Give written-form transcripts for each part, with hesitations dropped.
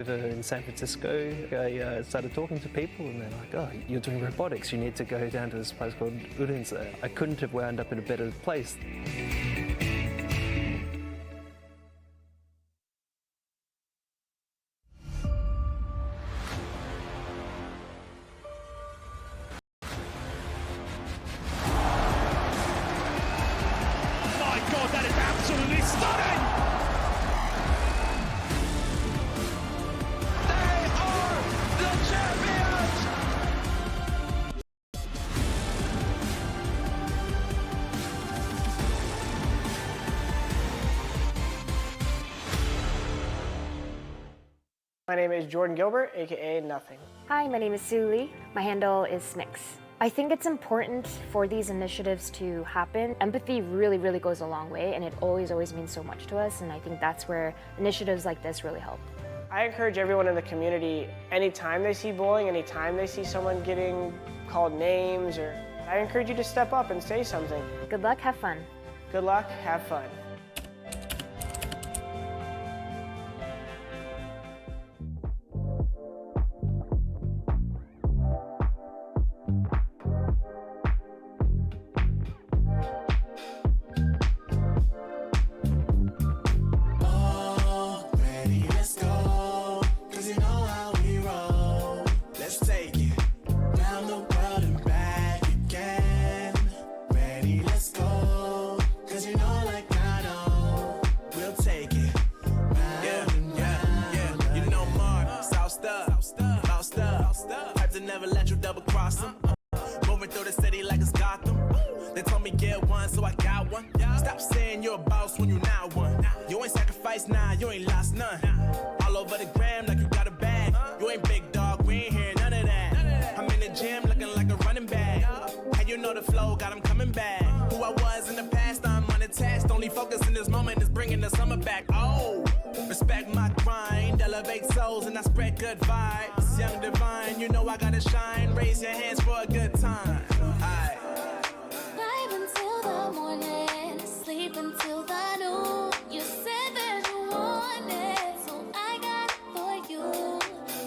Over in San Francisco, I started talking to people and they're like, oh, you're doing robotics, you need to go down to this place called Odense. I couldn't have wound up in a better place. My God, that is absolutely stunning! They are the champions! My name is Jordan Gilbert, aka Nothing. Hi, my name is Sue Lee. My handle is Snix. I think it's important for these initiatives to happen. Empathy really, really goes a long way, and it always means so much to us, and I think that's where initiatives like this really help. I encourage everyone in the community, anytime they see bullying, anytime they see someone getting called names, I encourage you to step up and say something. Good luck, have fun. Good luck, have fun. Never let you double cross them. Moving through the city like it's Gotham. They told me get one, so I got one. Stop saying you're a boss when you not one. You ain't sacrificed, nah, you ain't lost none. All over the gram like you got a bag. You ain't big dog, we ain't hear none of that. I'm in the gym looking like a running back. And you know the flow, got him coming back. Who I was in the past, I'm unattached. Only focus in this moment is bringing the summer back. Oh, respect my grind, elevate souls, and I spread good vibes. Young divine, you know I gotta shine. Raise your hands for a good time. Aye. Vibe until the morning, sleep until the noon. You said that you want it, so I got it for you.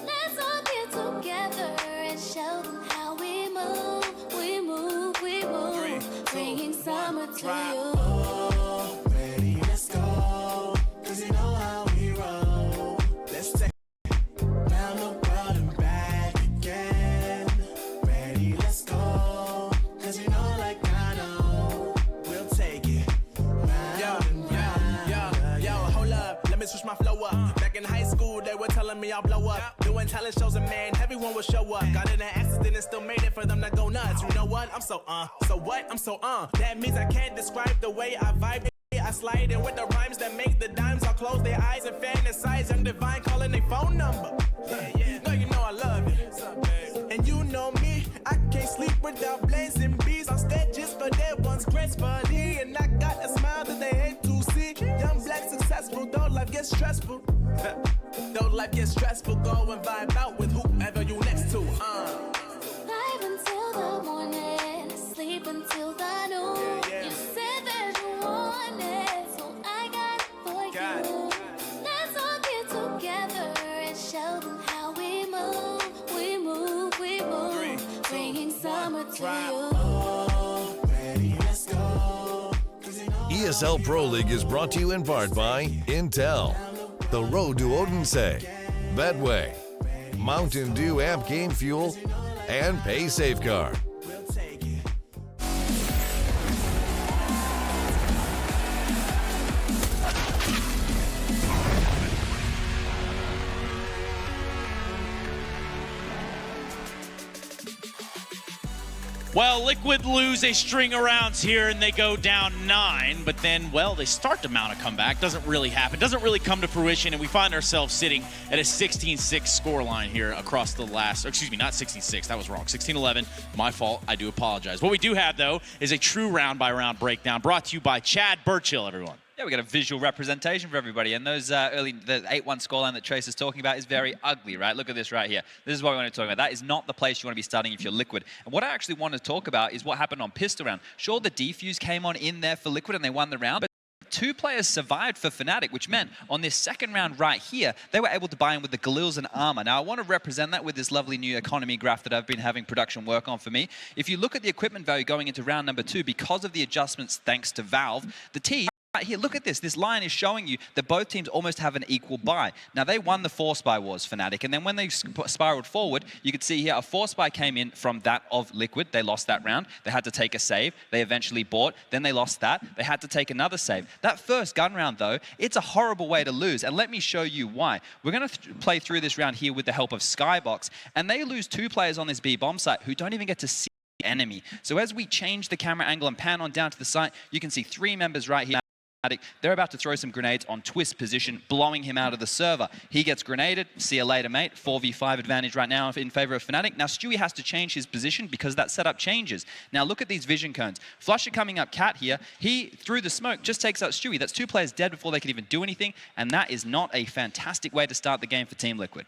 Let's all get together and show them how we move. We move, we move. 3, 2, bringing summer to you. Oh, ready, let's go. 'Cause you know how we roll. Let's take round the world and back again. Ready, let's go. 'Cause you know like I know, we'll take it round and round. Yo, hold up, let me switch my flow up. Back in high school, they were telling me I'll blow up. Doing talent shows and man, everyone would show up. Got in an accident and still made it for them to go nuts. You know what? I'm so so what? I'm so That means I can't describe the way I vibe. I slide in with the rhymes that make the dimes. I'll close their eyes and fantasize. Young divine calling their phone number. No, you know I love it. And you know me, I can't sleep without blazing beats. On stages for their ones gracefully. And I got a smile that they hate to see. Young black successful, though life gets stressful. Though life gets stressful, go and vibe out with whoever you next to. Vibe until the morning, sleep until the noon. You said that you want it, so I got it for you. Let's all get together and show them how we move. We move, we move. 3, 2, bringing summer to you. Oh, ready, let's go. ESL Pro League is brought to you in part by Intel, The Road to Odense, Betway, Mountain Dew Amp Game Fuel, and Pay Safeguard. We'll take it. Well, Liquid lose a string of rounds here and they go down 9, but then, well, they start to mount a comeback. Doesn't really happen, doesn't really come to fruition, and we find ourselves sitting at a 16-6 scoreline here across the last, or excuse me, not 16-6, that was wrong, 16-11, my fault, I do apologize. What we do have, though, is a true round-by-round breakdown brought to you by Chad Burchill, everyone. Yeah, we got a visual representation for everybody, and those the 8-1 scoreline that Trace is talking about is very ugly, right? Look at this right here. This is what we want to talk about. That is not the place you want to be starting if you're Liquid. And what I actually want to talk about is what happened on Pistol Round. Sure, the defuse came on in there for Liquid and they won the round, but 2 players survived for Fnatic, which meant on this second round right here, they were able to buy in with the Galils and Armor. Now, I want to represent that with this lovely new economy graph that I've been having production work on for me. If you look at the equipment value going into round number 2, because of the adjustments thanks to Valve, the team right here, look at this. This line is showing you that both teams almost have an equal buy. Now, they won the Force Buy Wars, Fnatic, and then when they spiraled forward, you could see here a Force Buy came in from that of Liquid. They lost that round. They had to take a save. They eventually bought. Then they lost that. They had to take another save. That first gun round, though, it's a horrible way to lose, and let me show you why. We're going to play through this round here with the help of Skybox, and they lose 2 players on this B bomb site who don't even get to see the enemy. So as we change the camera angle and pan on down to the site, you can see 3 members right here. They're about to throw some grenades on Twist position, blowing him out of the server. He gets grenaded. See you later, mate. 4v5 advantage right now in favor of Fnatic. Now, Stewie has to change his position because that setup changes. Now, look at these vision cones. Flusher coming up Cat here. He, through the smoke, just takes out Stewie. That's 2 players dead before they can even do anything, and that is not a fantastic way to start the game for Team Liquid.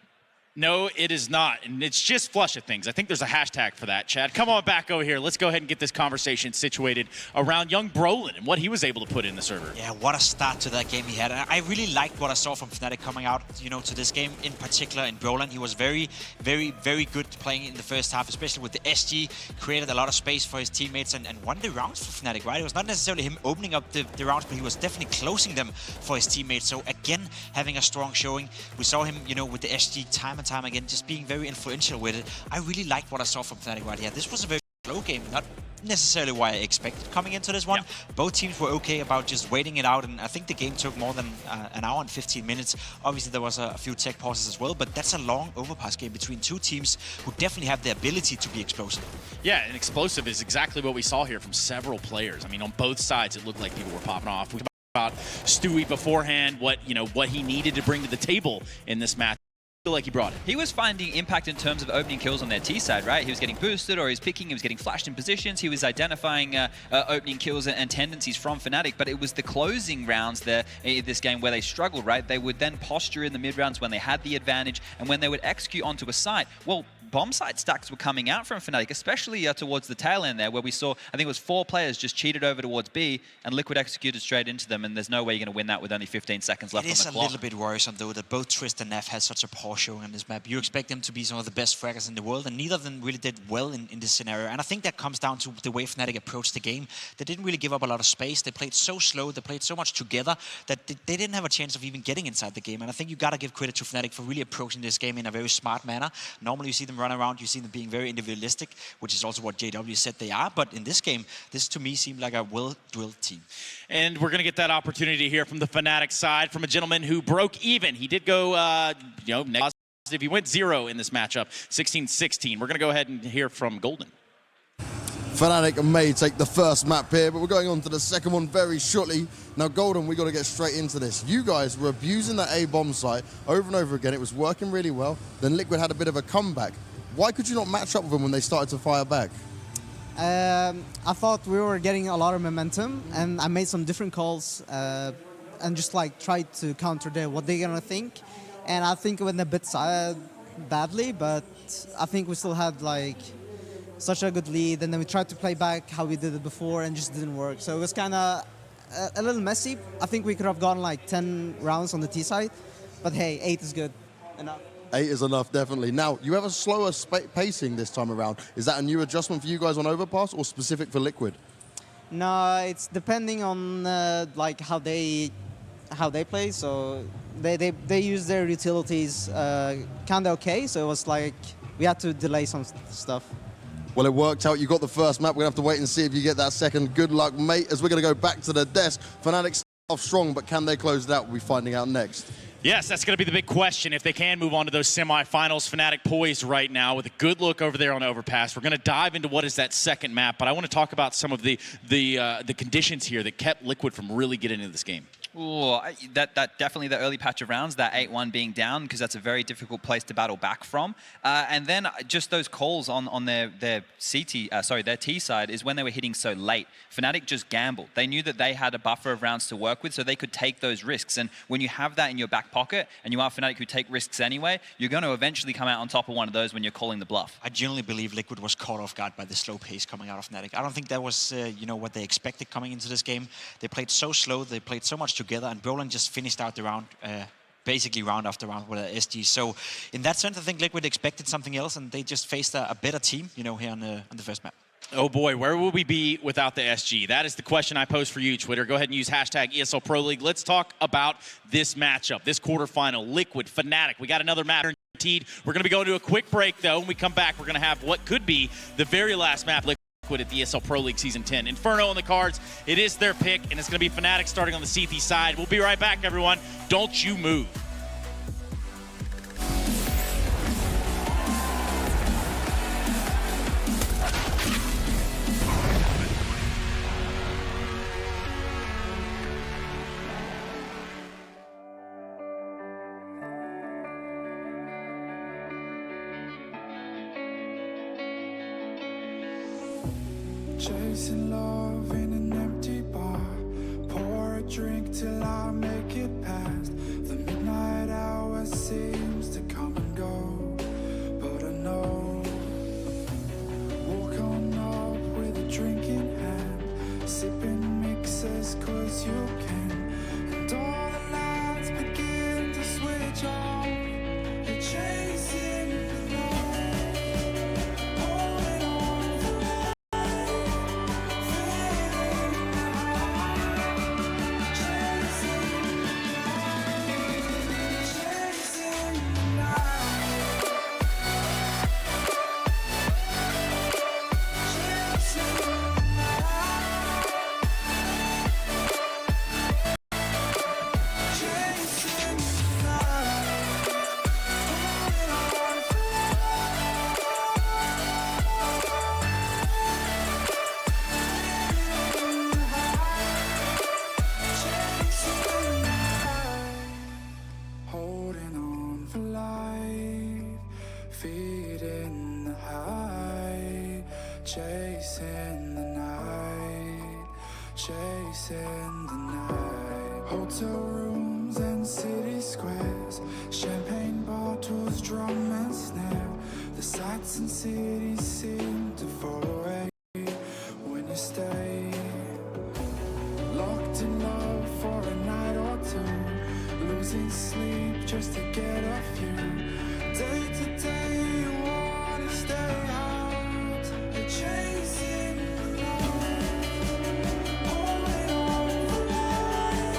No, it is not, and it's just flush of things. I think there's a hashtag for that, Chad. Come on back over here. Let's go ahead and get this conversation situated around young Brolin and what he was able to put in the server. Yeah, what a start to that game he had. And I really liked what I saw from Fnatic coming out, to this game, in particular in Brolin. He was very, very, very good playing in the first half, especially with the SG, created a lot of space for his teammates and won the rounds for Fnatic, right? It was not necessarily him opening up the rounds, but he was definitely closing them for his teammates. So again, having a strong showing. We saw him, with the SG time and time again, just being very influential with it. I really liked what I saw from Fnatic right here. This was a very slow game, not necessarily what I expected coming into this one. Yeah. Both teams were okay about just waiting it out, and I think the game took more than an hour and 15 minutes. Obviously, there was a few tech pauses as well, but that's a long overpass game between 2 teams who definitely have the ability to be explosive. Yeah, and explosive is exactly what we saw here from several players. I mean, on both sides, it looked like people were popping off. We talked about Stewie beforehand, what he needed to bring to the table in this match. Like he brought it. He was finding impact in terms of opening kills on their T side, right? He was getting boosted, or he was picking, he was getting flashed in positions, he was identifying opening kills and tendencies from Fnatic, but it was the closing rounds there in this game where they struggled, right? They would then posture in the mid rounds when they had the advantage, and when they would execute onto a site, well, bomb site stacks were coming out from Fnatic, especially towards the tail end there, where we saw, I think it was 4 players just cheated over towards B, and Liquid executed straight into them, and there's no way you're going to win that with only 15 seconds left on the clock. It is a little bit worrisome, though, that both Twist and Neff had such a poor showing on this map. You expect them to be some of the best fraggers in the world, and neither of them really did well in this scenario. And I think that comes down to the way Fnatic approached the game. They didn't really give up a lot of space. They played so slow, they played so much together that they didn't have a chance of even getting inside the game. And I think you got to give credit to Fnatic for really approaching this game in a very smart manner. Normally you see them run around, you see them being very individualistic, which is also what JW said they are. But in this game, this to me seemed like a well-drilled team. And we're going to get that opportunity to hear from the Fnatic side from a gentleman who broke even. He did go, next. If he went 0 in this matchup, 16-16. We're going to go ahead and hear from Golden. Fnatic may take the first map here, but we're going on to the second one very shortly. Now, Golden, we got to get straight into this. You guys were abusing that A bomb site over and over again. It was working really well. Then Liquid had a bit of a comeback. Why could you not match up with them when they started to fire back? I thought we were getting a lot of momentum, and I made some different calls and just tried to counter what they're gonna think. And I think it went a bit badly, but I think we still had such a good lead, and then we tried to play back how we did it before and just didn't work. So it was kind of a little messy. I think we could have gone 10 rounds on the T side, but hey, 8 is good enough. 8 is enough, definitely. Now, you have a slower pacing this time around. Is that a new adjustment for you guys on Overpass or specific for Liquid? No, it's depending on how they play. So they use their utilities kind of okay. So it was we had to delay some stuff. Well, it worked out. You got the first map. We're going to have to wait and see if you get that second. Good luck, mate, as we're going to go back to the desk. Fnatic start off strong, but can they close it out? We'll be finding out next. Yes, that's going to be the big question. If they can move on to those semifinals, Fnatic poised right now with a good look over there on Overpass. We're going to dive into what is that second map, but I want to talk about some of the conditions here that kept Liquid from really getting into this game. Ooh, that definitely the early patch of rounds, that 8-1 being down, because that's a very difficult place to battle back from. And then just those calls on their T side is when they were hitting so late. Fnatic just gambled. They knew that they had a buffer of rounds to work with, so they could take those risks. And when you have that in your back pocket, and you are Fnatic who take risks anyway, you're going to eventually come out on top of one of those when you're calling the bluff. I genuinely believe Liquid was caught off guard by the slow pace coming out of Fnatic. I don't think that was, what they expected coming into this game. They played so slow, they played so much together, and Brolin just finished out the round, basically round after round with an SG. So in that sense, I think Liquid expected something else, and they just faced a better team, here on the first map. Oh boy, where will we be without the SG? That is the question I pose for you, Twitter. Go ahead and use hashtag ESL Pro League. Let's talk about this matchup, this quarterfinal. Liquid, Fnatic. We got another map guaranteed. We're going to be going to a quick break, though. When we come back, we're going to have what could be the very last map. Liquid at the ESL Pro League Season 10. Inferno on the cards. It is their pick, and it's going to be Fnatic starting on the CT side. We'll be right back, everyone. Don't you move. Chasing love in an empty bar. Pour a drink till I make it past. The midnight hour seems to come and go, but I know. Walk on up with a drink in hand, sipping mixers cause you can. And all the lights begin to switch off. You're chasing the light, holding on for life. Holding on for life, feeding the high, chasing the night, chasing the night. Hotel rooms and city squares, champagne bottles, drum and snare. The sights and cities seem to fall away when you stay. Locked in love for a night or two, losing sleep just to get a few. Day to day, you wanna stay out. You're chasing the light, holding on for life,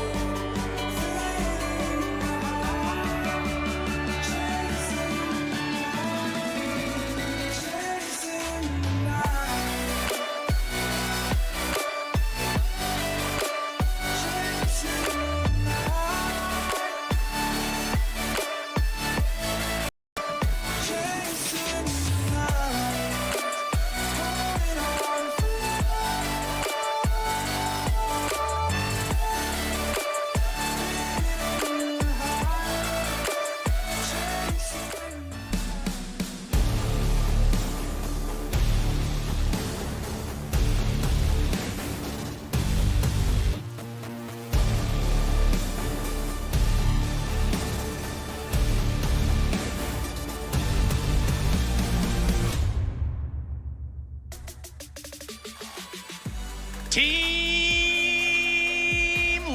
fading out. Chasing the light, chasing the night, chasing the night. Chasing the night, holding on for life, chasing. Team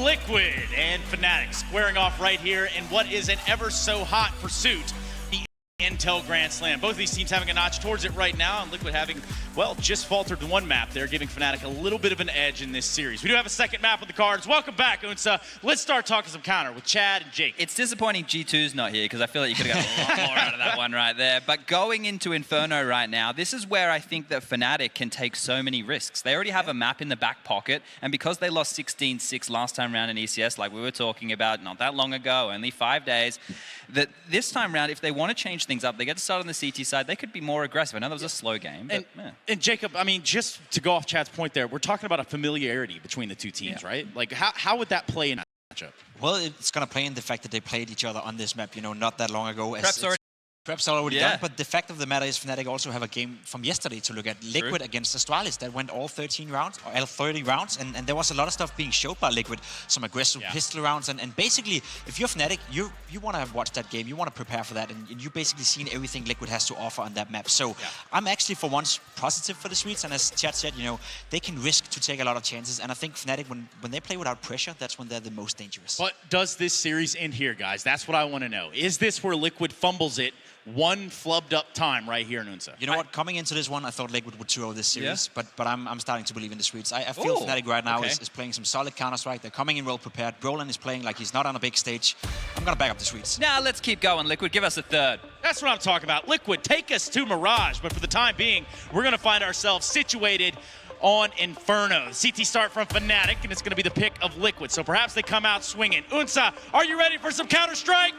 Liquid and Fnatic squaring off right here in what is an ever so hot pursuit, the Intel Grand Slam. Both of these teams having a notch towards it right now, and Liquid having, well, just faltered in one map there, giving Fnatic a little bit of an edge in this series. We do have a second map with the cards. Welcome back, Unsa. Let's start talking some counter with Chad and Jake. It's disappointing G2's not here, because I feel like you could have got a lot more out of that one right there. But going into Inferno right now, this is where I think that Fnatic can take so many risks. They already have a map in the back pocket, and because they lost 16-6 last time round in ECS, like we were talking about not that long ago, only 5 days, that this time round, if they want to change things up, they get to start on the CT side, they could be more aggressive. I know that was a slow game, but And Jacob, I mean, just to go off Chad's point there, we're talking about a familiarity between the two teams, right? Like, how would that play in a matchup? matchup? Well, it's going to play in the fact that they played each other on this map, you know, not that long ago. Perhaps already Yeah. done, but the fact of the matter is Fnatic also have a game from yesterday to look at. Liquid against Astralis that went all 13 rounds, or all 30 rounds, and there was a lot of stuff being showed by Liquid, some aggressive pistol rounds, and basically, if you're Fnatic, you want to have watched that game, you want to prepare for that, and you basically seen everything Liquid has to offer on that map. So I'm actually, for once, positive for the Swedes, and as Chad said, you know, they can risk to take a lot of chances, and I think Fnatic, when they play without pressure, that's when they're the most dangerous. But does this series end here, guys? That's what I want to know. Is this where Liquid fumbles it one flubbed up time right here in Unsa? You know what? Coming into this one, I thought Liquid would 2-0 this series, but I'm starting to believe in the Swedes. I feel Fnatic right now is playing some solid Counter-Strike. They're coming in well prepared. Brolan is playing like he's not on a big stage. I'm going to back up the Swedes. Now let's keep going, Liquid. Give us a third. That's what I'm talking about. Liquid, take us to Mirage, but for the time being, we're going to find ourselves situated on Inferno. CT start from Fnatic, and it's going to be the pick of Liquid, so perhaps they come out swinging. Unsa, are you ready for some Counter-Strike?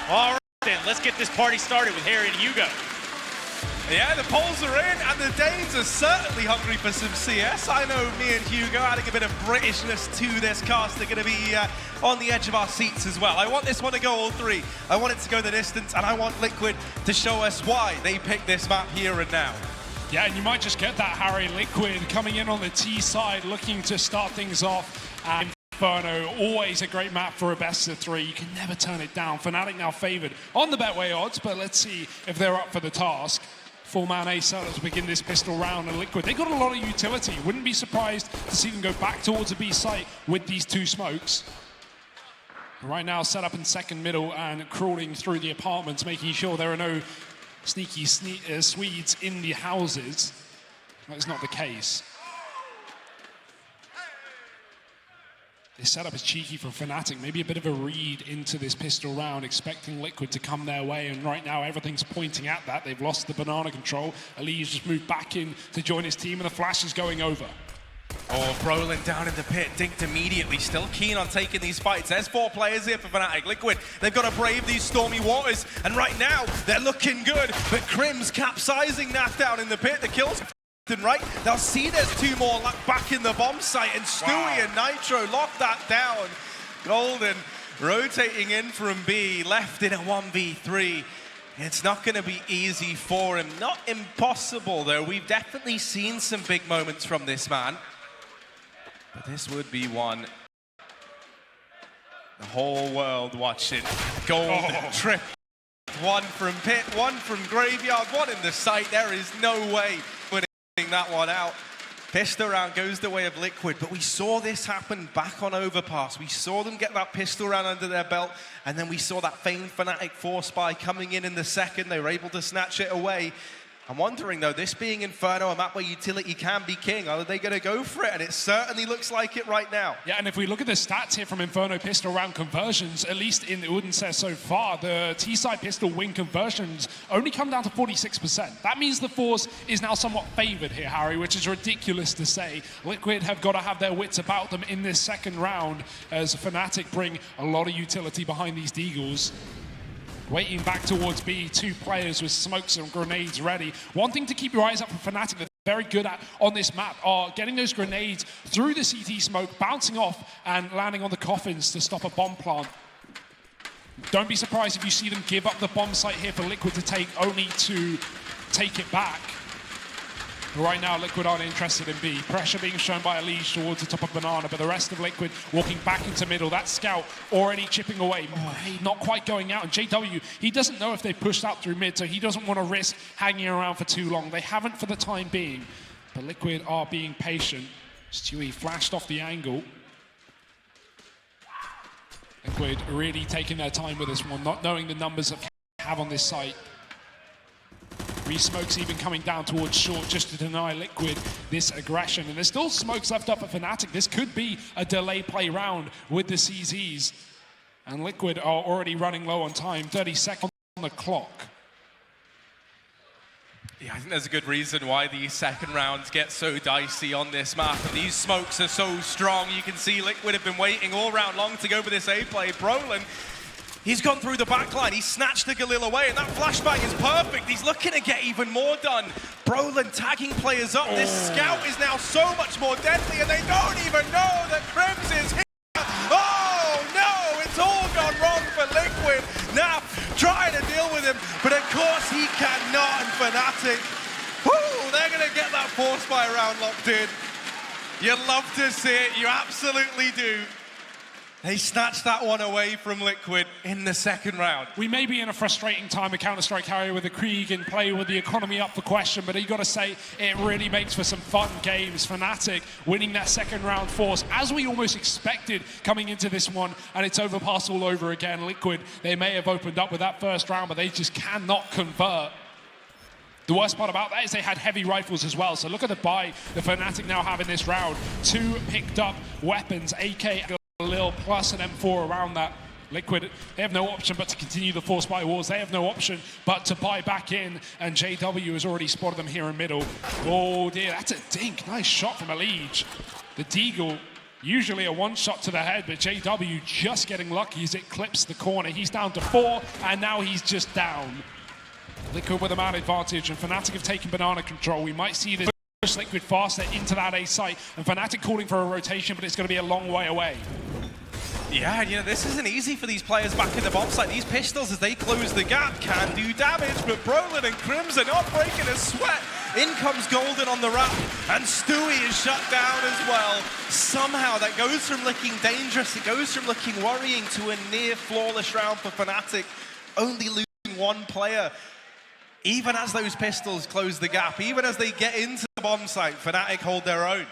All right, then, let's get this party started with Harry and Hugo. Yeah, the polls are in, and the Danes are certainly hungry for some CS. I know me and Hugo adding a bit of Britishness to this cast. They're going to be on the edge of our seats as well. I want this one to go all three. I want it to go the distance, and I want Liquid to show us why they picked this map here and now. Yeah, and you might just get that Harry. Liquid coming in on the T side, looking to start things off. And Inferno, always a great map for a best of three. You can never turn it down. Fnatic now favored on the Betway odds, but let's see if they're up for the task. Full-man A sellers begin this pistol round, and Liquid, they got a lot of utility. Wouldn't be surprised to see them go back towards the B site with these two smokes. Right now, set up in second middle and crawling through the apartments, making sure there are no sneaky Swedes in the houses. That's not the case. This setup is cheeky from Fnatic, maybe a bit of a read into this pistol round, expecting Liquid to come their way, and right now everything's pointing at that. They've lost the banana control. Ali's just moved back in to join his team, and the flash is going over. Oh, Brolan down in the pit, dinked immediately, still keen on taking these fights. There's 4 players here for Fnatic. Liquid, they've got to brave these stormy waters, and right now, they're looking good, but Crim's capsizing Nath down in the pit. The kills right. They'll see there's 2 more back in the bomb site, and Stewie and Nitro lock that down. Golden rotating in from B, left in a 1v3. It's not going to be easy for him. Not impossible, though. We've definitely seen some big moments from this man. But this would be one the whole world watching. Golden trip. 1 from pit, 1 from graveyard, 1 in the site. There is no way winning that one out. Pistol round goes the way of Liquid, but we saw this happen back on Overpass. We saw them get that pistol round under their belt, and then we saw that famed Fnatic 4 spy coming in the second. They were able to snatch it away. I'm wondering, though, this being Inferno, a map where utility can be king, are they going to go for it? And it certainly looks like it right now. Yeah, and if we look at the stats here from Inferno pistol round conversions, at least in Odense so far, the T-side pistol win conversions only come down to 46%. That means the Force is now somewhat favored here, Harry, which is ridiculous to say. Liquid have got to have their wits about them in this second round, as Fnatic bring a lot of utility behind these Deagles. Waiting back towards B, 2 players with smokes and grenades ready. One thing to keep your eyes up for Fnatic that they're very good at on this map are getting those grenades through the CT smoke, bouncing off and landing on the coffins to stop a bomb plant. Don't be surprised if you see them give up the bomb site here for Liquid to take, only to take it back. Right now, Liquid aren't interested in B. Pressure being shown by Elige towards the top of Banana, but the rest of Liquid walking back into middle. That scout already chipping away. Not quite going out. And JW, he doesn't know if they pushed out through mid, so he doesn't want to risk hanging around for too long. They haven't for the time being, but Liquid are being patient. Stewie flashed off the angle. Liquid really taking their time with this one, not knowing the numbers that they have on this site. Smokes even coming down towards short just to deny Liquid this aggression. And there's still smokes left up for Fnatic. This could be a delay play round with the CZs. And Liquid are already running low on time, 30 seconds on the clock. Yeah, I think there's a good reason why these second rounds get so dicey on this map. And these smokes are so strong. You can see Liquid have been waiting all round long to go for this A play. Brolan, he's gone through the backline, he's snatched the Galil away, and that flashbang is perfect. He's looking to get even more done. Brolan tagging players up. This scout is now so much more deadly, and they don't even know that Crims is here. with him, but of course he cannot, and Fnatic, whoo, they're going to get that force by round locked in. You'd love to see it, you absolutely do. They snatched that one away from Liquid in the second round. We may be in a frustrating time of Counter-Strike carrier with the Krieg in play, with the economy up for question, but you got to say it really makes for some fun games. Fnatic winning that second round force, as we almost expected coming into this one, and it's Overpass all over again. Liquid, they may have opened up with that first round, but they just cannot convert. The worst part about that is they had heavy rifles as well, so look at the buy the Fnatic now have in this round. 2 picked up weapons, AK, Galil plus an M4 around that. Liquid, they have no option but to continue the force buy wars. They have no option but to buy back in, and JW has already spotted them here in middle. Oh dear, that's a dink. Nice shot from Elige. The Deagle, usually a one shot to the head, but JW just getting lucky as it clips the corner. He's down to 4, and now he's just down. Liquid with a man advantage, and Fnatic have taken banana control. We might see this push Liquid faster into that A site, and Fnatic calling for a rotation, but it's going to be a long way away. Yeah, you know, this isn't easy for these players back in the bomb site. These pistols, as they close the gap, can do damage, but Brolin and Crimson not breaking a sweat. In comes Golden on the wrap, and Stewie is shut down as well. Somehow that goes from looking dangerous, it goes from looking worrying to a near flawless round for Fnatic, only losing one player. Even as those pistols close the gap, even as they get into the bomb site, Fnatic hold their own.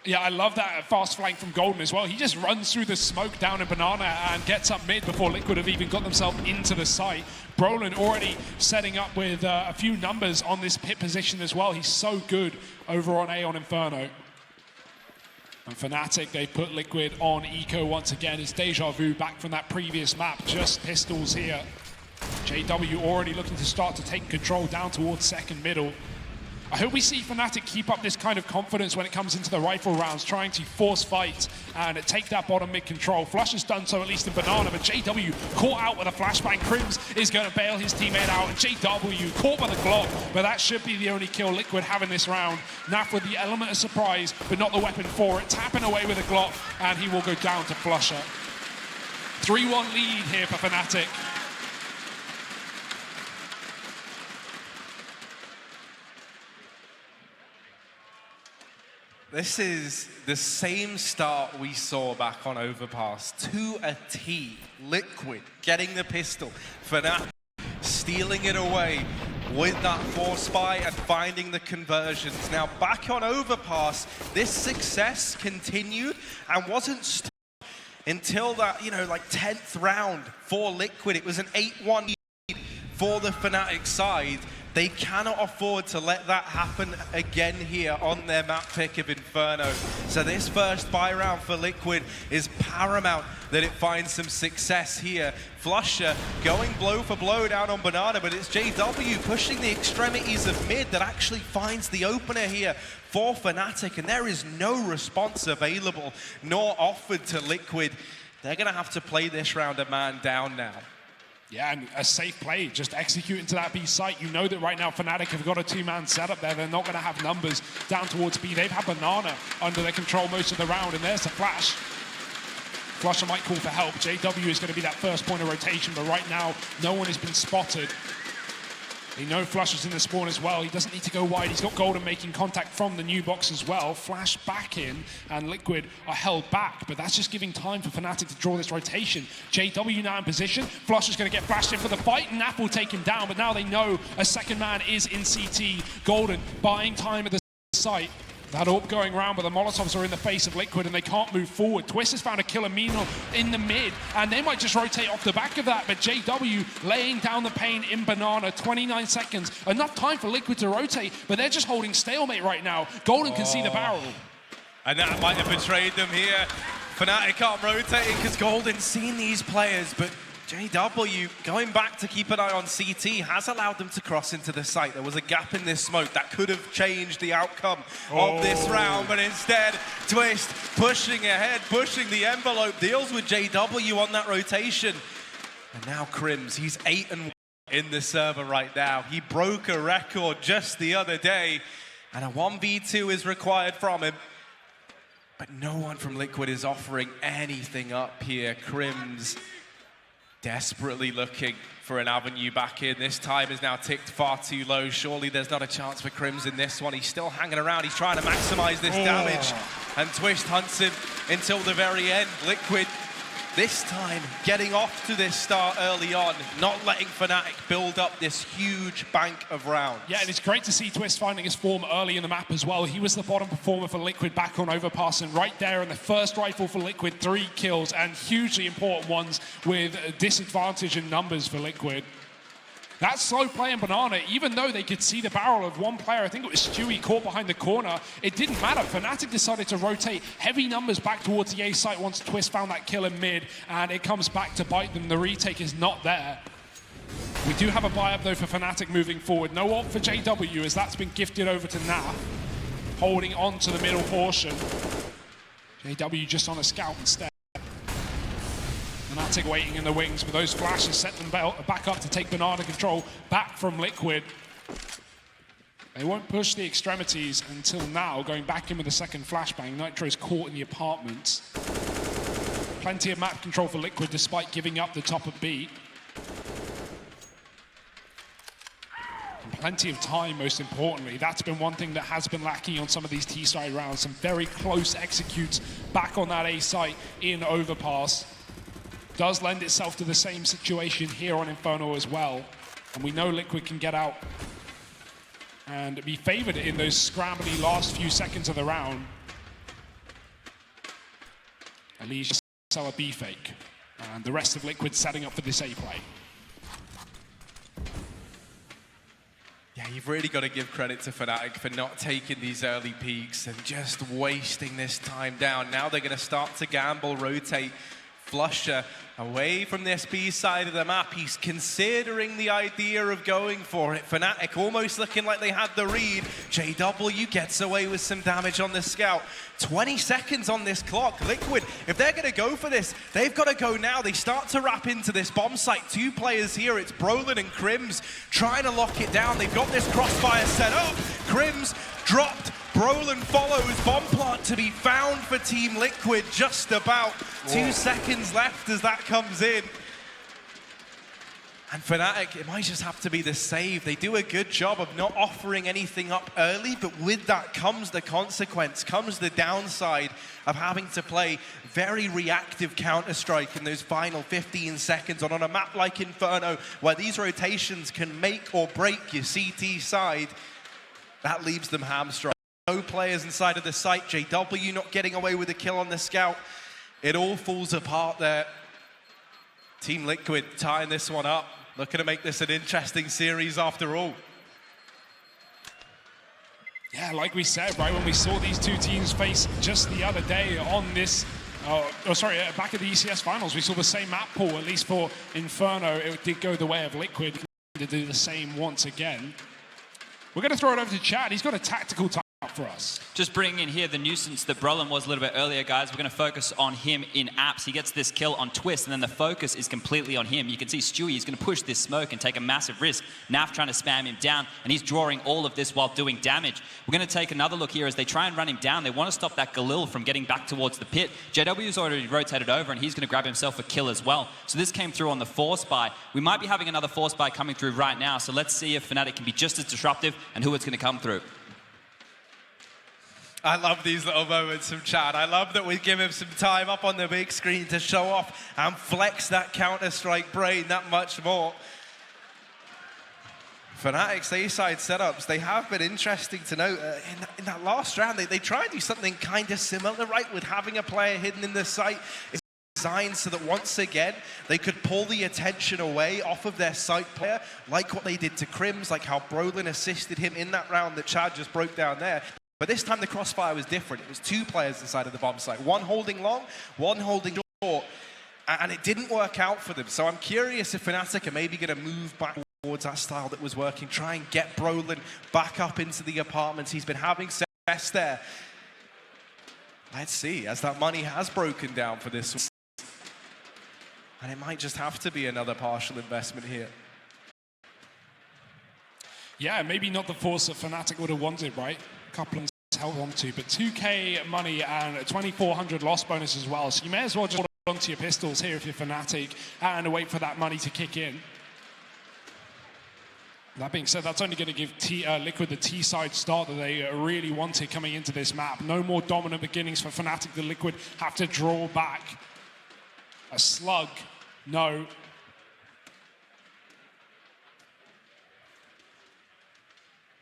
Yeah, I love that fast flank from Golden as well. He just runs through the smoke down in Banana and gets up mid before Liquid have even got themselves into the site. Brolin already setting up with a few numbers on this pit position as well. He's so good over on A on Inferno. And Fnatic, they put Liquid on Eco once again. It's Deja Vu back from that previous map, just pistols here. JW already looking to start to take control down towards second middle. I hope we see Fnatic keep up this kind of confidence when it comes into the rifle rounds, trying to force fight and take that bottom mid control. Flush has done so, at least in Banana, but JW caught out with a flashbang. Crims is going to bail his teammate out, and JW caught by the Glock, but that should be the only kill Liquid have in this round. Naf with the element of surprise, but not the weapon for it, tapping away with a Glock, and he will go down to Flusher. 3-1 lead here for Fnatic. This is the same start we saw back on Overpass, to a T. Liquid getting the pistol, Fnatic stealing it away with that force spy and finding the conversions. Now back on Overpass, this success continued and wasn't stopped until that, you know, like 10th round for Liquid. It was an 8-1 lead for the Fnatic side. They cannot afford to let that happen again here on their map pick of Inferno. So this first buy round for Liquid is paramount that it finds some success here. Flusher going blow for blow down on Banana, but it's JW pushing the extremities of mid that actually finds the opener here for Fnatic, and there is no response available nor offered to Liquid. They're gonna have to play this round a man down now. Yeah, and a safe play, just execute into that B site. You know that right now Fnatic have got a 2-man setup there. They're not going to have numbers down towards B. They've had Banana under their control most of the round, and there's the flash. Flusher might call for help. JW is going to be that first point of rotation, but right now, no one has been spotted. They know Flusher's in the spawn as well. He doesn't need to go wide. He's got Golden making contact from the new box as well. Flash back in, and Liquid are held back, but that's just giving time for Fnatic to draw this rotation. JW now in position. Flusher's going to get flashed in for the fight, and Nap will take him down, but now they know a second man is in CT. Golden buying time at the site. That AWP going around, but the Molotovs are in the face of Liquid and they can't move forward. Twist has found a killer Mino in the mid, and they might just rotate off the back of that, but JW laying down the pain in Banana, 29 seconds. Enough time for Liquid to rotate, but they're just holding stalemate right now. Golden can see the barrel. And that might have betrayed them here. Fnatic aren't rotating because Golden's seen these players, but JW going back to keep an eye on CT has allowed them to cross into the site. There was a gap in this smoke that could have changed the outcome of this round, but instead, Twist pushing ahead, pushing the envelope, deals with JW on that rotation. And now Crims, he's 8-1 in the server right now. He broke a record just the other day, and a 1v2 is required from him. But no one from Liquid is offering anything up here. Crims Desperately looking for an avenue back in. This time is now ticked far too low. Surely there's not a chance for Crims in this one. He's still hanging around. He's trying to maximize this damage. And Twist hunts him until the very end. Liquid, this time, getting off to this start early on, not letting Fnatic build up this huge bank of rounds. Yeah, and it's great to see Twist finding his form early in the map as well. He was the bottom performer for Liquid back on Overpass, and right there in the first rifle for Liquid, 3 kills, and hugely important ones with a disadvantage in numbers for Liquid. That slow play in Banana, even though they could see the barrel of one player, I think it was Stewie, caught behind the corner, it didn't matter. Fnatic decided to rotate heavy numbers back towards the A site once Twist found that kill in mid, and it comes back to bite them. The retake is not there. We do have a buy-up, though, for Fnatic moving forward. No ult for JW, as that's been gifted over to Naf, holding on to the middle portion. JW just on a scout instead. Fnatic waiting in the wings, but those flashes set them back up to take Banana control back from Liquid. They won't push the extremities until now, going back in with the second flashbang. Nitro's caught in the apartments. Plenty of map control for Liquid despite giving up the top of B. And plenty of time, most importantly. That's been one thing that has been lacking on some of these T-side rounds. Some very close executes back on that A site in Overpass. Does lend itself to the same situation here on Inferno as well. And we know Liquid can get out and be favored in those scrambly last few seconds of the round. Elise sell a B fake. And the rest of Liquid setting up for this A play. Yeah, you've really got to give credit to Fnatic for not taking these early peaks and just wasting this time down. Now they're going to start to gamble, rotate. Flusher away from this B side of the map. He's considering the idea of going for it. Fnatic almost looking like they had the read. JW gets away with some damage on the scout. 20 seconds on this clock. Liquid, if they're going to go for this, they've got to go now. They start to wrap into this bomb site. 2 players here. It's Brolin and Crims trying to lock it down. They've got this crossfire set up. Crims dropped. Brolin follows. Bomb plant to be found for Team Liquid. Just about 2 seconds left as that comes in. And Fnatic, it might just have to be the save. They do a good job of not offering anything up early, but with that comes the consequence, comes the downside of having to play very reactive Counter-Strike in those final 15 seconds. And on a map like Inferno, where these rotations can make or break your CT side, that leaves them hamstrung. No players inside of the site. JW not getting away with a kill on the scout. It all falls apart there. Team Liquid tying this one up. Looking to make this an interesting series after all. Yeah, like we said, right, when we saw these two teams face just the other day on this, back at the ECS finals, we saw the same map pool, at least for Inferno. It did go the way of Liquid to do the same once again. We're going to throw it over to Chad. He's got a tactical time for us. Just bringing in here the nuisance that Brolin was a little bit earlier, guys. We're going to focus on him in apps. He gets this kill on Twist, and then the focus is completely on him. You can see Stewie is going to push this smoke and take a massive risk. Naf trying to spam him down, and he's drawing all of this while doing damage. We're going to take another look here as they try and run him down. They want to stop that Galil from getting back towards the pit. JW's already rotated over, and he's going to grab himself a kill as well. So this came through on the Force Buy. We might be having another Force Buy coming through right now, so let's see if Fnatic can be just as disruptive and who it's going to come through. I love these little moments from Chad. I love that we give him some time up on the big screen to show off and flex that Counter-Strike brain that much more. Fnatic's A-side setups, they have been interesting to note. In that last round, they tried to do something kind of similar, right, with having a player hidden in the site. It's designed so that once again, they could pull the attention away off of their site player, like what they did to Crims, like how Brolin assisted him in that round that Chad just broke down there. But this time the crossfire was different. It was 2 players inside of the bomb site. One holding long, one holding short. And it didn't work out for them. So I'm curious if Fnatic are maybe going to move back towards that style that was working. Try and get Brolin back up into the apartments. He's been having success there. Let's see, as that money has broken down for this one. And it might just have to be another partial investment here. Yeah, maybe not the force that Fnatic would have wanted, right? Couple held on to, but 2K money and 2,400 loss bonus as well. So you may as well just onto your pistols here if you're Fnatic and wait for that money to kick in. That being said, that's only going to give Liquid the T-side start that they really wanted coming into this map. No more dominant beginnings for Fnatic. The Liquid have to draw back. A slug, no.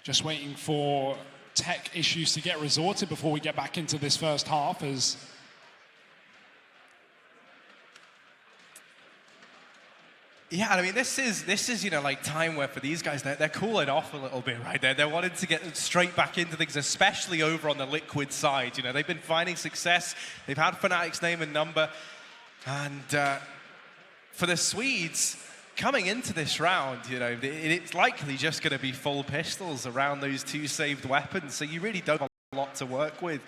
Just waiting for tech issues to get resorted before we get back into this first half as Yeah, I mean, this is you know, like time where for these guys, they're cooling off a little bit, right? They're wanting to get straight back into things, especially over on the Liquid side. You know, they've been finding success. They've had Fnatic's name and number. And for the Swedes, coming into this round, you know, it's likely just going to be full pistols around those two saved weapons. So you really don't have a lot to work with.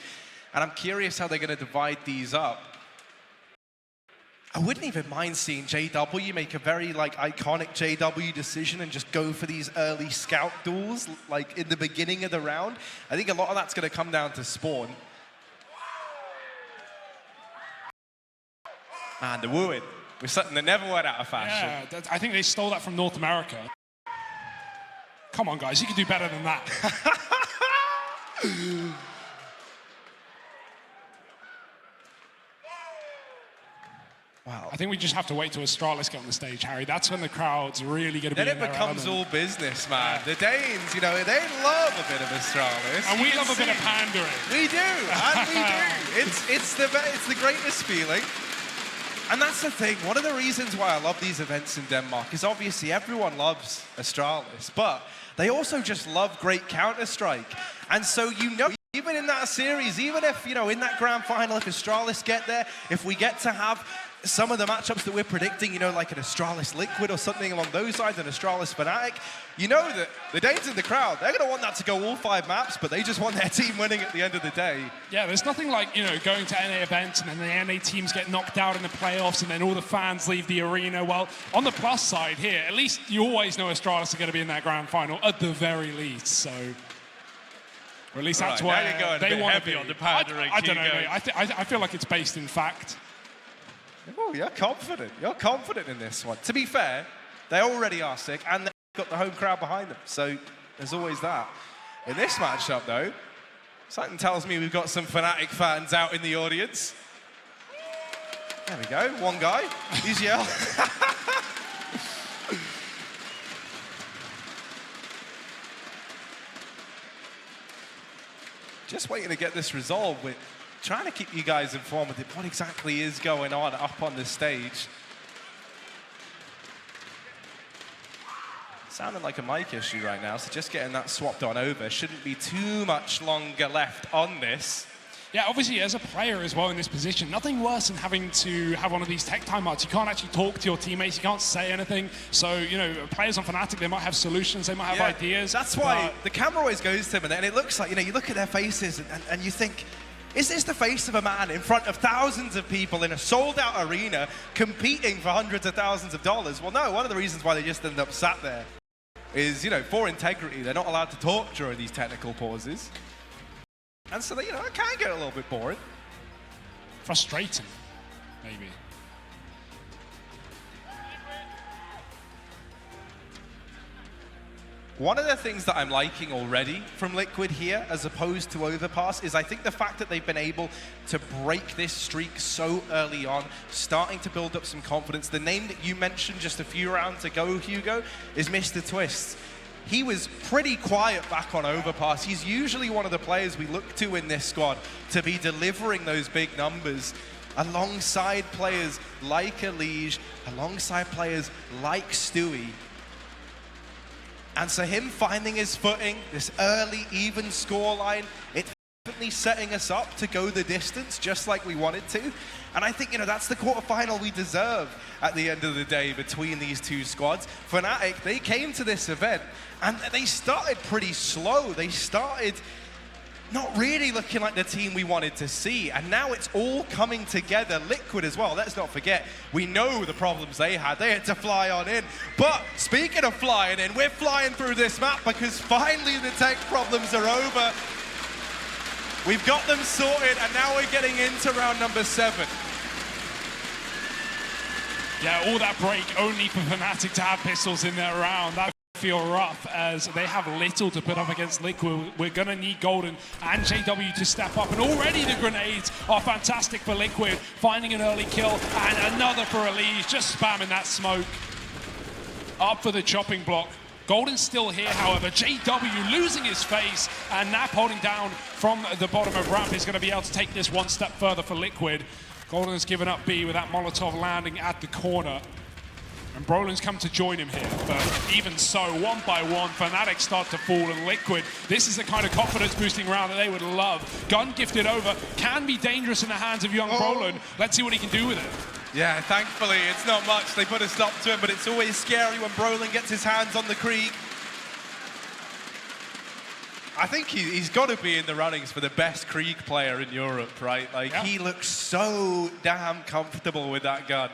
And I'm curious how they're going to divide these up. I wouldn't even mind seeing JW make a very like iconic JW decision and just go for these early scout duels like in the beginning of the round. I think a lot of that's going to come down to spawn. And the wooing was something that never went out of fashion. Yeah, I think they stole that from North America. Come on, guys, you can do better than that. Wow. I think we just have to wait till Astralis get on the stage, Harry. That's when the crowd's really going to be Then it becomes all business, man. The Danes, you know, they love a bit of Astralis. And we love a bit of pandering. We do, and we do. It's the greatest feeling. And that's the thing. One of the reasons why I love these events in Denmark is obviously everyone loves Astralis, but they also just love great Counter-Strike. And so, you know, even in that series, even if, you know, in that grand final, if Astralis get there, if we get to have some of the matchups that we're predicting, you know, like an Astralis Liquid or something along those lines, an Astralis Fnatic, you know that the Danes in the crowd, they're going to want that to go all 5 maps, but they just want their team winning at the end of the day. Yeah, there's nothing like, you know, going to NA events and then the NA teams get knocked out in the playoffs and then all the fans leave the arena. Well, on the plus side here, at least you always know Astralis are going to be in that grand final at the very least, so... Or at least that's where they want to be. On the pandering, I don't know, mate. I feel like it's based in fact. Oh, you're confident. You're confident in this one. To be fair, they already are sick, and they've got the home crowd behind them. So there's always that. In this matchup, though, something tells me we've got some Fnatic fans out in the audience. There we go. One guy. He's yelled. Just waiting to get this resolved. We're trying to keep you guys informed with what exactly is going on up on the stage. Sounding like a mic issue right now, so just getting that swapped on over. Shouldn't be too much longer left on this. Yeah, obviously, as a player as well in this position, nothing worse than having to have one of these tech timeouts. You can't actually talk to your teammates, you can't say anything. So, you know, players on Fnatic, they might have solutions, they might have ideas. That's why the camera always goes to them, and it looks like, you know, you look at their faces and you think, is this the face of a man in front of thousands of people in a sold-out arena competing for hundreds of thousands of dollars? Well, no, one of the reasons why they just end up sat there is, you know, for integrity, they're not allowed to talk during these technical pauses. And so, you know, it can get a little bit boring. Frustrating, maybe. One of the things that I'm liking already from Liquid here, as opposed to Overpass, is I think the fact that they've been able to break this streak so early on, starting to build up some confidence. The name that you mentioned just a few rounds ago, Hugo, is Mr. Twist. He was pretty quiet back on Overpass. He's usually one of the players we look to in this squad to be delivering those big numbers alongside players like Elige, alongside players like Stewie. And so him finding his footing, this early even scoreline, it's definitely setting us up to go the distance just like we wanted to. And I think, you know, that's the quarterfinal we deserve at the end of the day between these two squads. Fnatic, they came to this event and they started pretty slow. They started not really looking like the team we wanted to see. And now it's all coming together. Liquid as well, let's not forget, we know the problems they had. They had to fly on in. But speaking of flying in, we're flying through this map because finally the tech problems are over. We've got them sorted, and now we're getting into round number 7. Yeah, all that break only for Fnatic to have pistols in their round. That feel rough as they have little to put up against Liquid. We're gonna need Golden and JW to step up, and already the grenades are fantastic for Liquid, finding an early kill and another for Elise, just spamming that smoke. Up for the chopping block. Golden's still here, however. JW losing his face, and Nap holding down from the bottom of ramp is going to be able to take this one step further for Liquid. Golden has given up B with that Molotov landing at the corner. And Brolin's come to join him here, but even so, one by one, Fnatic start to fall, and Liquid, this is the kind of confidence-boosting round that they would love. Gun gifted over, can be dangerous in the hands of young Brolin. Let's see what he can do with it. Yeah, thankfully, it's not much. They put a stop to him, but it's always scary when Brolin gets his hands on the Krieg. I think he's got to be in the runnings for the best Krieg player in Europe, right? Like, he looks so damn comfortable with that gun.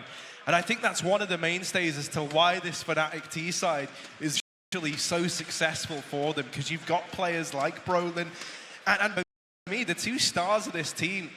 And I think that's one of the mainstays as to why this Fnatic T side is actually so successful for them, because you've got players like Brolin, and for me, the two stars of this team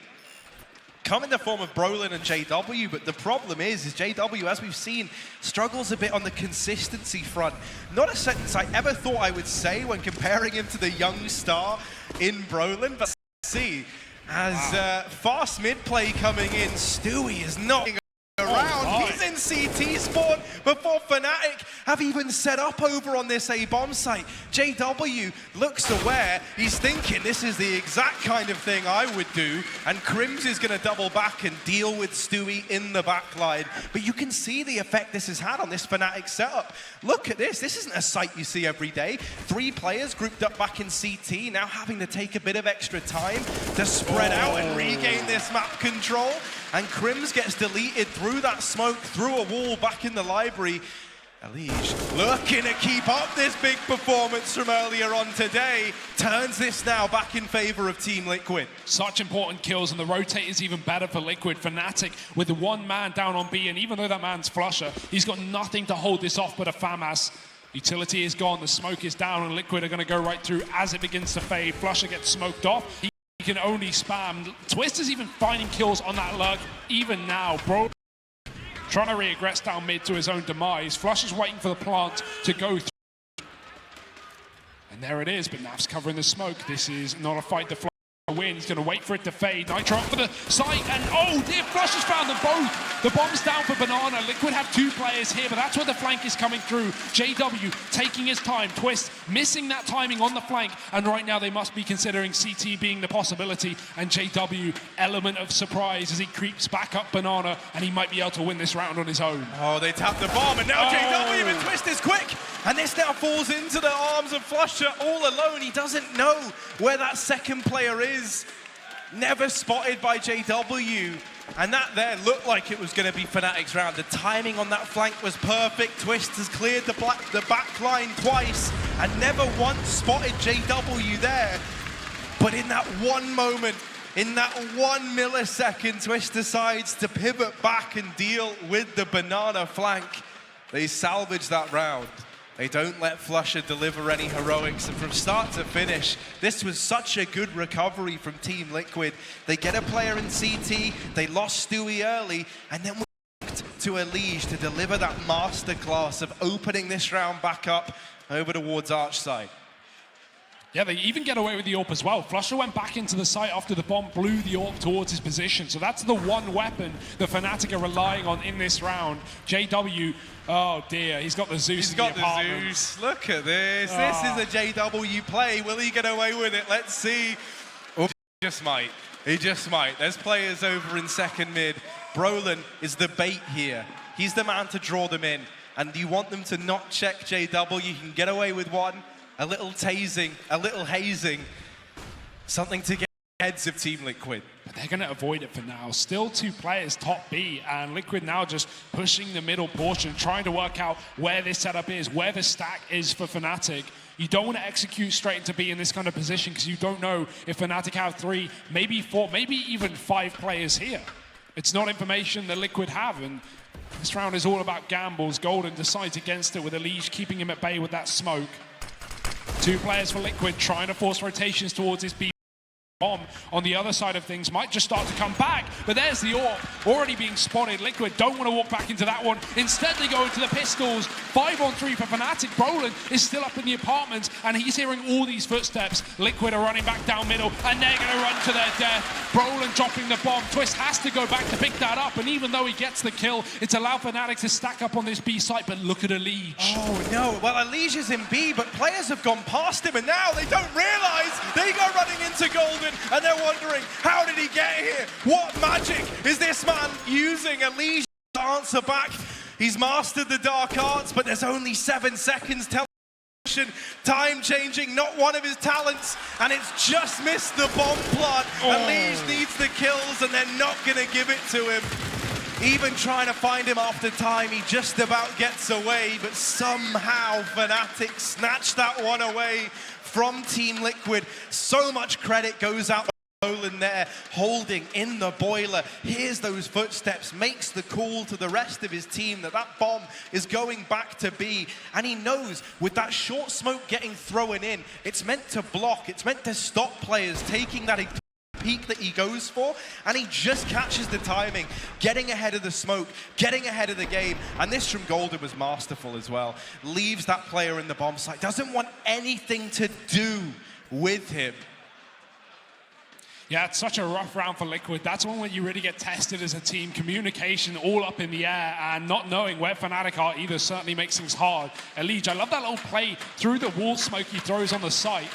come in the form of Brolin and JW, but the problem is JW, as we've seen, struggles a bit on the consistency front. Not a sentence I ever thought I would say when comparing him to the young star in Brolin, but see, as fast mid play coming in, Stewie is knocking around. He's in CT spawn before Fnatic have even set up over on this A-bomb site. JW looks aware. He's thinking this is the exact kind of thing I would do, and Crims is going to double back and deal with Stewie in the backline. But you can see the effect this has had on this Fnatic setup. Look at this. This isn't a sight you see every day. 3 players grouped up back in CT, now having to take a bit of extra time to spread out and regain this map control. And Crims gets deleted through that smoke, through a wall back in the library. Elige looking to keep up this big performance from earlier on today. Turns this now back in favor of Team Liquid. Such important kills, and the rotate is even better for Liquid. Fnatic with the one man down on B, and even though that man's Flusher, he's got nothing to hold this off but a FAMAS. Utility is gone, the smoke is down, and Liquid are going to go right through as it begins to fade. Flusher gets smoked off. He can only spam. Twist is even finding kills on that lurk, even now. Bro trying to regress down mid to his own demise. Flush is waiting for the plant to go through. And there it is, but Naf's covering the smoke. This is not a fight to Flush win. He's going to wait for it to fade. Nitro up for the site, and oh dear, Flush has found them both. The bomb's down for Banana. Liquid have 2 players here, but that's where the flank is coming through. JW taking his time. Twist missing that timing on the flank, and right now they must be considering CT being the possibility, and JW, element of surprise as he creeps back up Banana, and he might be able to win this round on his own. Oh, they tap the bomb, and now JW, and Twist is quick, and this now falls into the arms of Flusher all alone. He doesn't know where that second player is. Never spotted by JW, and that there looked like it was going to be Fnatic's round. The timing on that flank was perfect. Twist has cleared the back line twice and never once spotted JW there. But in that one moment, in that 1 millisecond, Twist decides to pivot back and deal with the Banana flank. They salvage that round. They don't let Flusher deliver any heroics, and from start to finish, this was such a good recovery from Team Liquid. They get a player in CT, they lost Stewie early, and then we looked to Elige to deliver that masterclass of opening this round back up over towards Arch side. Yeah, they even get away with the AWP as well. Flusher went back into the site after the bomb blew the AWP towards his position. So that's the one weapon the Fnatic are relying on in this round. JW, oh dear, he's got the Zeus. He's got the Zeus. Look at this. This is a JW play. Will he get away with it? Let's see. Oh, he just might. He just might. There's players over in second mid. Brolin is the bait here. He's the man to draw them in. And you want them to not check JW. You can get away with one. A little tasing, a little hazing, something to get heads of Team Liquid. But they're going to avoid it for now. Still 2 players top B, and Liquid now just pushing the middle portion, trying to work out where this setup is, where the stack is for Fnatic. You don't want to execute straight into B in this kind of position because you don't know if Fnatic have 3, maybe 4, maybe even 5 players here. It's not information that Liquid have, and this round is all about gambles. Golden decides against it with Elige keeping him at bay with that smoke. 2 players for Liquid trying to force rotations towards his B bomb on the other side of things might just start to come back, but there's the AWP already being spotted. Liquid don't want to walk back into that one. Instead, they go into the pistols. 5-on-3 for Fnatic. Brolin is still up in the apartments, and he's hearing all these footsteps. Liquid are running back down middle, and they're going to run to their death. Brolin dropping the bomb. Twist has to go back to pick that up, and even though he gets the kill, it's allowed Fnatic to stack up on this B site, but look at Elige. Oh no, well Elige is in B, but players have gone past him, and now they don't realize they go running into Golden, and they're wondering, how did he get here? What magic is this man using? Elige to answer back. He's mastered the dark arts, but there's only 7 seconds. Time changing, not one of his talents, and it's just missed the bomb plot. Elige needs the kills, and they're not going to give it to him. Even trying to find him after time, he just about gets away, but somehow Fnatic snatched that one away from Team Liquid. So much credit goes out to Brolin there, holding in the boiler, hears those footsteps, makes the call to the rest of his team that bomb is going back to B, and he knows with that short smoke getting thrown in, it's meant to block, it's meant to stop players taking that peak that he goes for, and he just catches the timing, getting ahead of the smoke, getting ahead of the game, and this from Golden was masterful as well. Leaves that player in the bomb site, doesn't want anything to do with him. Yeah, it's such a rough round for Liquid. That's one where you really get tested as a team. Communication all up in the air, and not knowing where Fnatic are either certainly makes things hard. Elige, I love that little play through the wall smoke he throws on the site.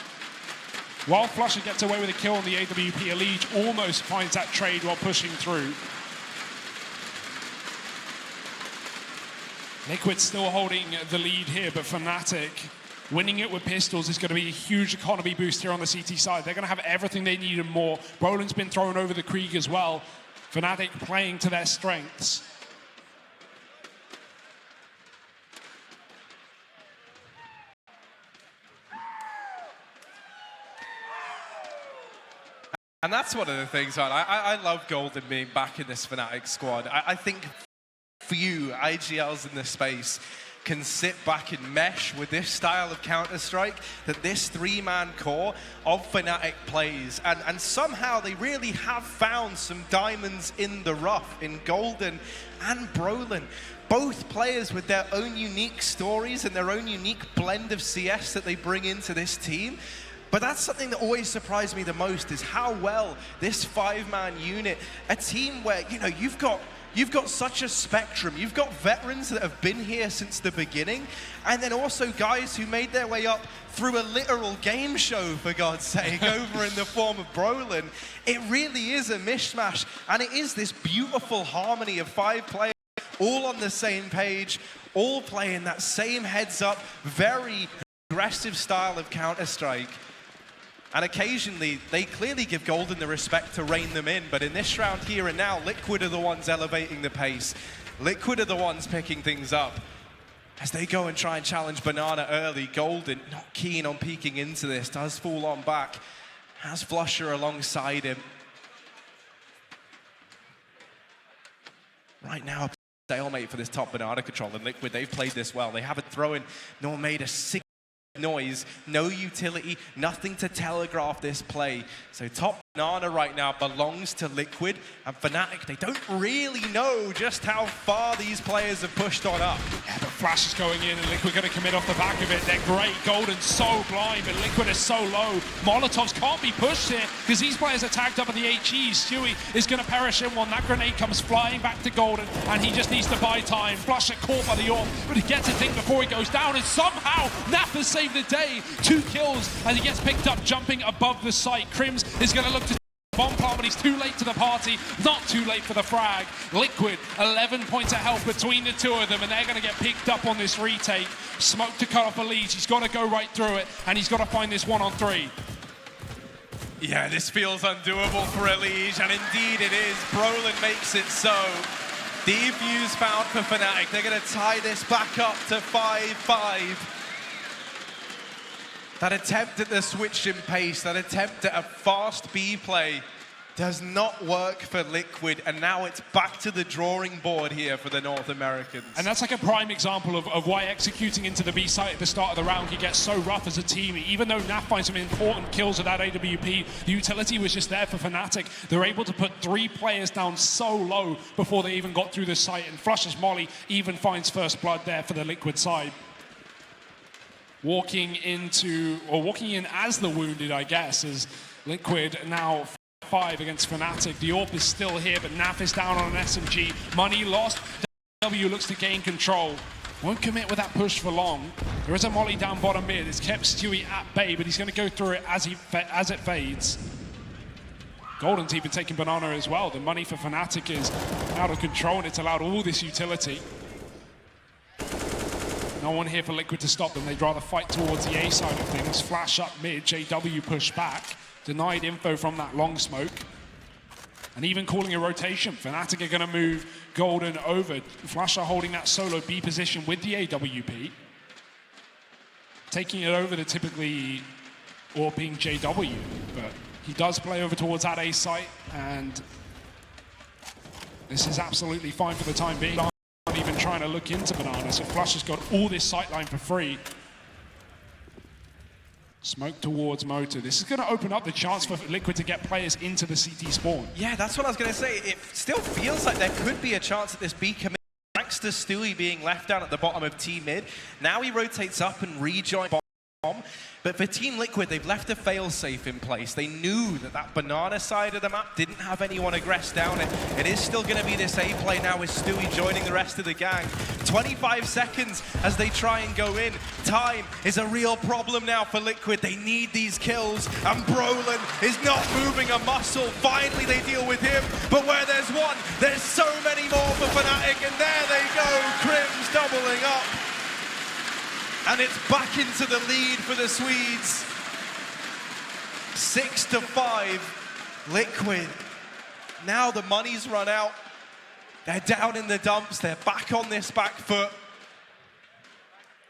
While flusha gets away with a kill on the AWP, Elige almost finds that trade while pushing through. Liquid still holding the lead here, but Fnatic winning it with pistols is going to be a huge economy boost here on the CT side. They're going to have everything they need and more. Brolin's been thrown over the Krieg as well. Fnatic playing to their strengths. And that's one of the things, I love Golden being back in this Fnatic squad. I think few IGLs in this space can sit back and mesh with this style of Counter-Strike that this 3-man core of Fnatic plays. And somehow they really have found some diamonds in the rough in Golden and Brolin. Both players with their own unique stories and their own unique blend of CS that they bring into this team. But that's something that always surprised me the most, is how well this 5-man unit, a team where, you know, you've got such a spectrum. You've got veterans that have been here since the beginning, and then also guys who made their way up through a literal game show, for God's sake, over in the form of Brolin. It really is a mishmash, and it is this beautiful harmony of 5 players all on the same page, all playing that same heads-up, very aggressive style of Counter-Strike. And occasionally, they clearly give Golden the respect to rein them in, but in this round here and now, Liquid are the ones elevating the pace. Liquid are the ones picking things up. As they go and try and challenge Banana early, Golden, not keen on peeking into this, does fall on back, has flusha alongside him. Right now, stalemate for this top Banana control, and Liquid, they've played this well. They haven't thrown nor made a single noise, no utility, nothing to telegraph this play. So top Banana right now belongs to Liquid, and Fnatic, they don't really know just how far these players have pushed on up. Yeah, but Flash is going in, and Liquid going to commit off the back of it. They're great. Golden's so blind, but Liquid is so low. Molotovs can't be pushed here, because these players are tagged up in the HE. Stewie is going to perish in one. That grenade comes flying back to Golden, and he just needs to buy time. Flusha caught by the AWP, but he gets a thing before he goes down, and somehow Napa saved the day. 2 kills, and he gets picked up jumping above the site. Crims is going to look to bomb plant, but he's too late to the party, not too late for the frag. Liquid, 11 points of help between the two of them, and they're going to get picked up on this retake. Smoke to cut off Elige. He's got to go right through it, and he's got to find this 1-on-3. Yeah, this feels undoable for Elige, and indeed it is. Brolin makes it so. Defuse found for Fnatic. They're going to tie this back up to 5-5. That attempt at the switch in pace, that attempt at a fast B play does not work for Liquid, and now it's back to the drawing board here for the North Americans. And that's like a prime example of why executing into the B site at the start of the round can get so rough as a team. Even though NAF finds some important kills with that AWP, the utility was just there for Fnatic. They were able to put 3 players down so low before they even got through the site, and Flush's Molly even finds first blood there for the Liquid side. Walking in as the wounded, I guess, as Liquid now 5 against Fnatic. The AWP is still here, but NAF is down on an SMG. Money lost. W looks to gain control. Won't commit with that push for long. There is a Molly down bottom mid. It's kept Stewie at bay, but he's going to go through it as it fades. Golden's even taking Banana as well. The money for Fnatic is out of control, and it's allowed all this utility. No one here for Liquid to stop them. They'd rather fight towards the A side of things. Flash up mid, JW push back. Denied info from that long smoke. And even calling a rotation. Fnatic are going to move Golden over. Flasher holding that solo B position with the AWP. Taking it over to typically AWPing JW. But he does play over towards that A site. And this is absolutely fine for the time being. Not even trying to look into Banana. So Flasher's got all this sightline for free. Smoke towards Motor. This is going to open up the chance for Liquid to get players into the CT spawn. Yeah, that's what I was going to say. It still feels like there could be a chance at this B commit, thanks to Stewie being left down at the bottom of T mid. Now he rotates up and rejoins bomb. But for Team Liquid, they've left a failsafe in place. They knew that that Banana side of the map didn't have anyone aggress down it. It is still going to be this A play now with Stewie joining the rest of the gang. 25 seconds as they try and go in. Time is a real problem now for Liquid. They need these kills, and Brolin is not moving a muscle. Finally, they deal with him, but where there's one, there's so many more for Fnatic, and there they go. Crims doubling up. And it's back into the lead for the Swedes. 6-5, Liquid. Now the money's run out. They're down in the dumps. They're back on this back foot.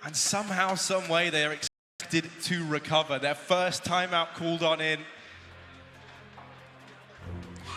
And somehow, some way, they're expected to recover. Their first timeout called on in.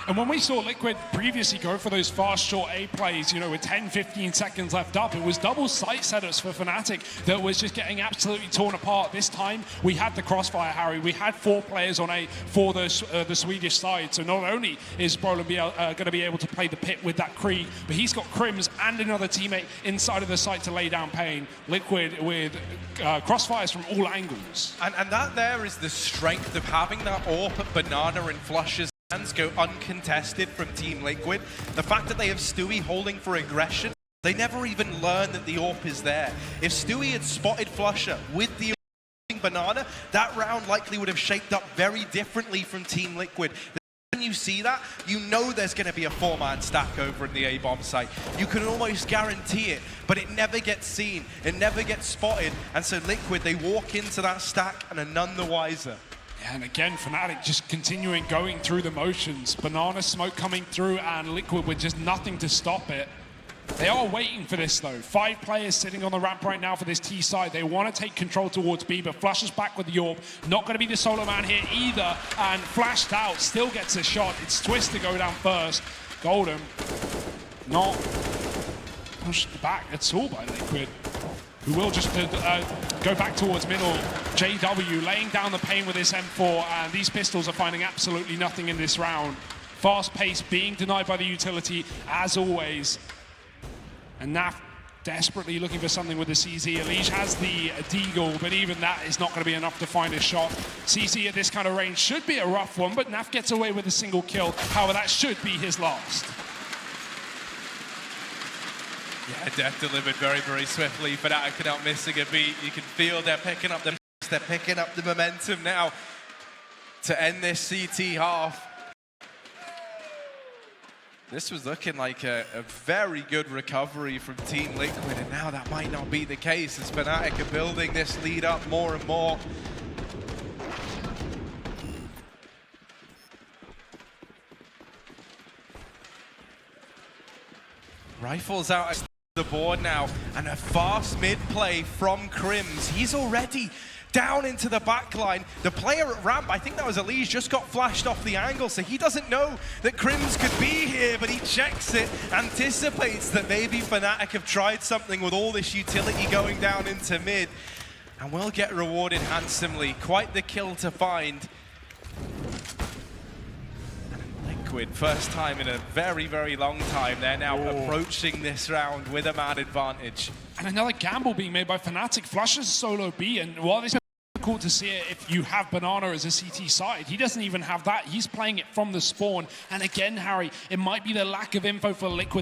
And when we saw Liquid previously go for those fast, short A plays, you know, with 10, 15 seconds left up, it was double site setups for Fnatic that was just getting absolutely torn apart. This time, we had the crossfire, Harry. We had 4 players on A for the Swedish side. So not only is Brolin going to be able to play the pit with that Kree, but he's got Crims and another teammate inside of the site to lay down pain. Liquid with crossfires from all angles. And that there is the strength of having that AWP at Banana and Flushes hands go uncontested from Team Liquid. The fact that they have Stewie holding for aggression, they never even learn that the AWP is there. If Stewie had spotted Flusher with the Banana, that round likely would have shaped up very differently from Team Liquid. When you see that, you know there's going to be a 4-man stack over in the A-bomb site. You can almost guarantee it, but it never gets seen. It never gets spotted. And so Liquid, they walk into that stack and are none the wiser. Yeah, and again, Fnatic just continuing going through the motions. Banana smoke coming through, and Liquid with just nothing to stop it. They are waiting for this, though. 5 players sitting on the ramp right now for this T side. They want to take control towards B, but Flash is back with the AWP. Not going to be the solo man here either, and flashed out, still gets a shot. It's Twist to go down first. Golden not pushed back at all by Liquid, who will just go back towards middle. JW laying down the pain with his M4, and these pistols are finding absolutely nothing in this round. Fast pace being denied by the utility, as always. And NAF desperately looking for something with the CZ. Elige has the Deagle, but even that is not going to be enough to find a shot. CZ at this kind of range should be a rough one, but NAF gets away with a single kill. However, that should be his last. Yeah, Death delivered very, very swiftly. Fnatic not missing a beat. You can feel they're picking up the momentum now to end this CT half. This was looking like a very good recovery from Team Liquid, and now that might not be the case as Fnatic are building this lead up more and more. Rifles out the board now, and a fast mid play from Crims. He's already down into the back line. The player at ramp, I think that was Elise, just got flashed off the angle, so he doesn't know that Crims could be here, but he checks it, anticipates that maybe Fnatic have tried something with all this utility going down into mid, and will get rewarded handsomely. Quite the kill to find. Liquid, first time in a very, very long time. They're now approaching this round with a man advantage. And another gamble being made by Fnatic, flushes solo B, and while it's cool to see it if you have Banana as a CT side, he doesn't even have that. He's playing it from the spawn, and again, Harry, it might be the lack of info for Liquid